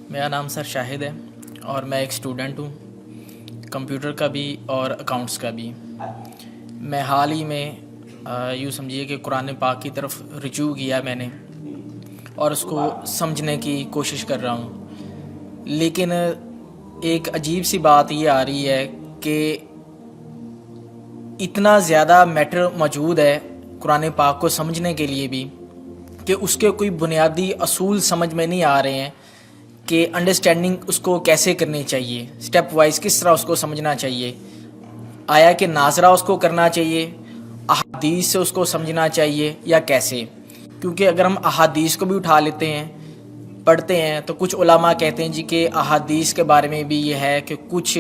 میرا نام سر شاہد ہے اور میں ایک اسٹوڈنٹ ہوں، کمپیوٹر کا بھی اور اکاؤنٹس کا بھی۔ میں حال ہی میں یوں سمجھیے کہ قرآن پاک کی طرف رجوع کیا میں نے اور اس کو سمجھنے کی کوشش کر رہا ہوں، لیکن ایک عجیب سی بات یہ آ رہی ہے کہ اتنا زیادہ میٹر موجود ہے قرآن پاک کو سمجھنے کے لیے بھی کہ اس کے کوئی بنیادی اصول سمجھ میں نہیں آ رہے ہیں کہ انڈرسٹینڈنگ اس کو کیسے کرنی چاہیے، سٹیپ وائز کس طرح اس کو سمجھنا چاہیے، آیا کہ ناظرہ اس کو کرنا چاہیے، احادیث سے اس کو سمجھنا چاہیے یا کیسے؟ کیونکہ اگر ہم احادیث کو بھی اٹھا لیتے ہیں پڑھتے ہیں تو کچھ علماء کہتے ہیں جی کہ احادیث کے بارے میں بھی یہ ہے کہ کچھ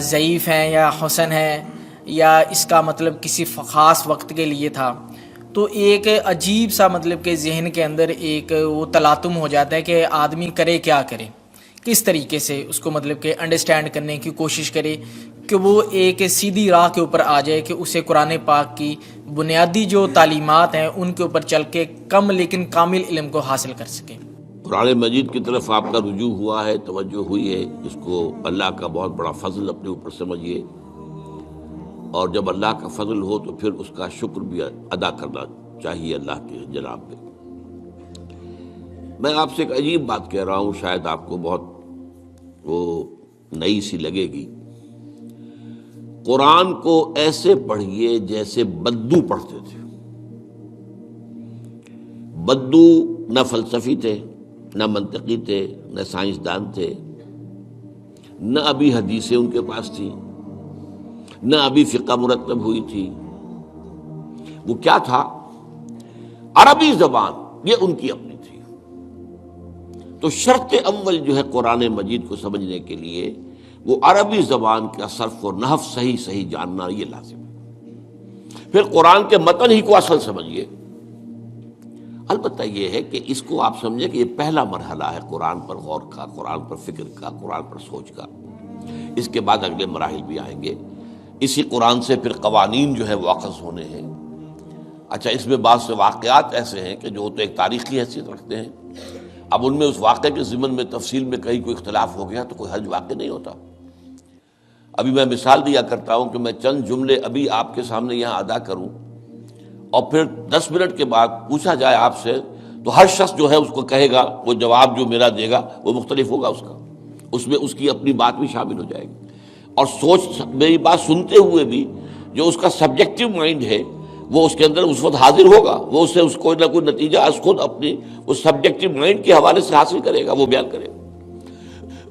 ضعیف ہیں یا حسن ہیں یا اس کا مطلب کسی خاص وقت کے لیے تھا۔ تو ایک عجیب سا مطلب کہ ذہن کے اندر ایک وہ تلاطم ہو جاتا ہے کہ آدمی کرے کیا کرے، کس طریقے سے اس کو مطلب کہ انڈرسٹینڈ کرنے کی کوشش کرے کہ وہ ایک سیدھی راہ کے اوپر آ جائے کہ اسے قرآن پاک کی بنیادی جو تعلیمات ہیں ان کے اوپر چل کے کم لیکن کامل علم کو حاصل کر سکے۔ قرآن مجید کی طرف آپ کا رجوع ہوا ہے، توجہ ہوئی ہے، اس کو اللہ کا بہت بڑا فضل اپنے اوپر سمجھیے، اور جب اللہ کا فضل ہو تو پھر اس کا شکر بھی ادا کرنا چاہیے اللہ کے جناب میں۔ میں آپ سے ایک عجیب بات کہہ رہا ہوں، شاید آپ کو بہت وہ نئی سی لگے گی۔ قرآن کو ایسے پڑھیے جیسے بدو پڑھتے تھے۔ بدو نہ فلسفی تھے، نہ منطقی تھے، نہ سائنسدان تھے، نہ ابھی حدیثیں ان کے پاس تھیں، نہ ابھی فقہ مرتب ہوئی تھی۔ وہ کیا تھا؟ عربی زبان، یہ ان کی اپنی تھی۔ تو شرط اول جو ہے قرآن مجید کو سمجھنے کے لیے وہ عربی زبان کا صرف و نحو صحیح جاننا یہ لازم ہے۔ پھر قرآن کے متن ہی کو اصل سمجھیے۔ البتہ یہ ہے کہ اس کو آپ سمجھیں کہ یہ پہلا مرحلہ ہے قرآن پر غور کا، قرآن پر فکر کا، قرآن پر سوچ کا۔ اس کے بعد اگلے مراحل بھی آئیں گے۔ اسی قرآن سے پھر قوانین جو ہے وہ اخذ ہونے ہیں۔ اچھا، اس میں بعض سے واقعات ایسے ہیں کہ جو تو ایک تاریخی حیثیت رکھتے ہیں، اب ان میں اس واقعے کے ضمن میں تفصیل میں کہیں کوئی اختلاف ہو گیا تو کوئی حرج واقع نہیں ہوتا۔ ابھی میں مثال دیا کرتا ہوں کہ میں چند جملے ابھی آپ کے سامنے یہاں ادا کروں اور پھر 10 منٹ کے بعد پوچھا جائے آپ سے تو ہر شخص جو ہے اس کو کہے گا، وہ جواب جو میرا دے گا وہ مختلف ہوگا، اس کا اس میں اس کی اپنی بات بھی شامل ہو جائے گی، اور سوچ میری بات سنتے ہوئے بھی جو اس کا سبجیکٹو مائنڈ ہے وہ اس کے اندر اس وقت حاضر ہوگا، وہ اس سے اس کوئی نہ کوئی نتیجہ از خود اپنی اس سبجیکٹو مائنڈ کے حوالے سے حاصل کرے گا، وہ بیان کرے گا۔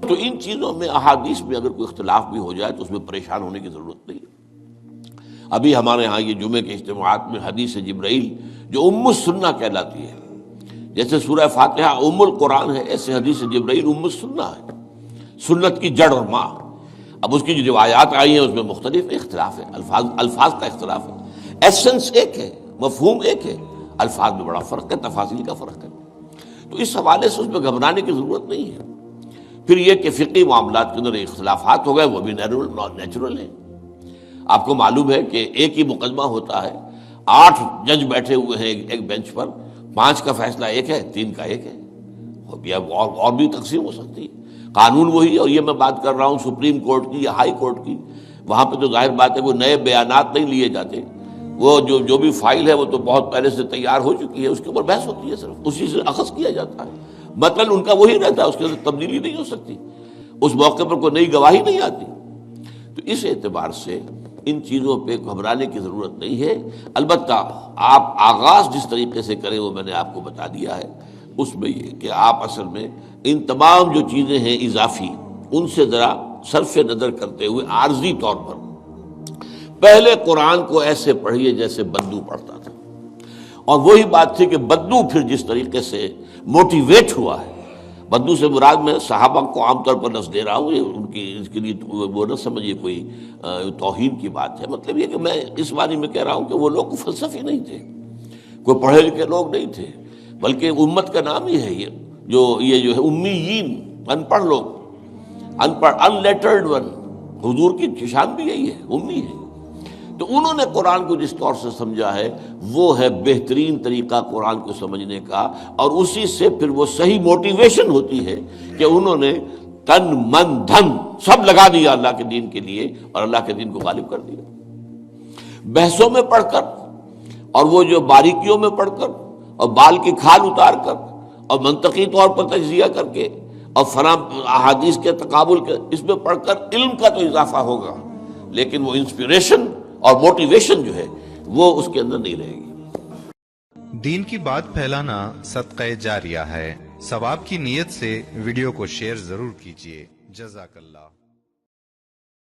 تو ان چیزوں میں احادیث میں اگر کوئی اختلاف بھی ہو جائے تو اس میں پریشان ہونے کی ضرورت نہیں ہے۔ ابھی ہمارے ہاں یہ جمعے کے اجتماعات میں حدیث جبرائیل جو ام السنہ کہلاتی ہے، جیسے سورہ فاتحہ ام القرآن ہے، ایسے حدیث جبرائیل ام السنہ ہے، سنت کی جڑ اور ماں۔ اب اس کی جو روایات آئی ہیں اس میں مختلف اختلاف ہے، الفاظ کا اختلاف ہے، ایسنس ایک ہے، مفہوم ایک ہے، الفاظ میں بڑا فرق ہے، تفاصیل کا فرق ہے۔ تو اس حوالے سے اس میں گھبرانے کی ضرورت نہیں ہے۔ پھر یہ کہ فقہی معاملات کے اندر اختلافات ہو گئے، وہ بھی نیچرل ہیں۔ آپ کو معلوم ہے کہ ایک ہی مقدمہ ہوتا ہے، 8 جج بیٹھے ہوئے ہیں ایک بینچ پر، 5 کا فیصلہ ایک ہے، 3 کا ایک ہے، اور بھی تقسیم ہو سکتی ہے۔ قانون وہی، اور یہ میں بات کر رہا ہوں سپریم کورٹ کی یا ہائی کورٹ کی، وہاں پہ تو ظاہر بات ہے وہ نئے بیانات نہیں لیے جاتے، وہ جو بھی فائل ہے وہ تو بہت پہلے سے تیار ہو چکی ہے، اس کے اوپر بحث ہوتی ہے، صرف اسی سے اخذ کیا جاتا ہے، مطلب ان کا وہی رہتا ہے، اس کے اندر تبدیلی نہیں ہو سکتی، اس موقع پر کوئی نئی گواہی نہیں آتی۔ تو اس اعتبار سے ان چیزوں پہ گھبرانے کی ضرورت نہیں ہے۔ البتہ آپ آغاز جس طریقے سے کریں وہ میں نے آپ کو بتا دیا ہے، اس میں یہ کہ آپ اصل میں ان تمام جو چیزیں ہیں اضافی، ان سے ذرا صرف نظر کرتے ہوئے عارضی طور پر پہلے قرآن کو ایسے پڑھیے جیسے بدو پڑھتا تھا۔ اور وہی بات تھی کہ بدو پھر جس طریقے سے موٹیویٹ ہوا ہے، بدو سے مراد میں صحابہ کو عام طور پر لفظ دے رہا ہوں، یہ ان کی اس کے لیے وہ نہ سمجھیے کوئی توہین کی بات ہے، مطلب یہ کہ میں اس معنی میں کہہ رہا ہوں کہ وہ لوگ فلسفی نہیں تھے، کوئی پڑھے لکھے لوگ نہیں تھے، بلکہ امت کا نام ہی ہے یہ جو ہے امیین، ان پڑھ لوگ، ان پڑھ، ان لیٹرڈ ون، حضور کی شان بھی یہی ہے، امی ہے۔ تو انہوں نے قرآن کو جس طور سے سمجھا ہے وہ ہے بہترین طریقہ قرآن کو سمجھنے کا، اور اسی سے پھر وہ صحیح موٹیویشن ہوتی ہے کہ انہوں نے تن من دھن سب لگا دیا اللہ کے دین کے لیے اور اللہ کے دین کو غالب کر دیا۔ بحثوں میں پڑھ کر اور وہ جو باریکیوں میں پڑھ کر اور بال کی کھال اتار کر اور منطقی طور پر تجزیہ کر کے اور فلاں احادیث کے تقابل کے اس میں پڑھ کر علم کا تو اضافہ ہوگا، لیکن وہ انسپریشن اور موٹیویشن جو ہے وہ اس کے اندر نہیں رہے گی۔ دین کی بات پھیلانا صدقہ جاریہ ہے۔ ثواب کی نیت سے ویڈیو کو شیئر ضرور کیجیے۔ جزاک اللہ۔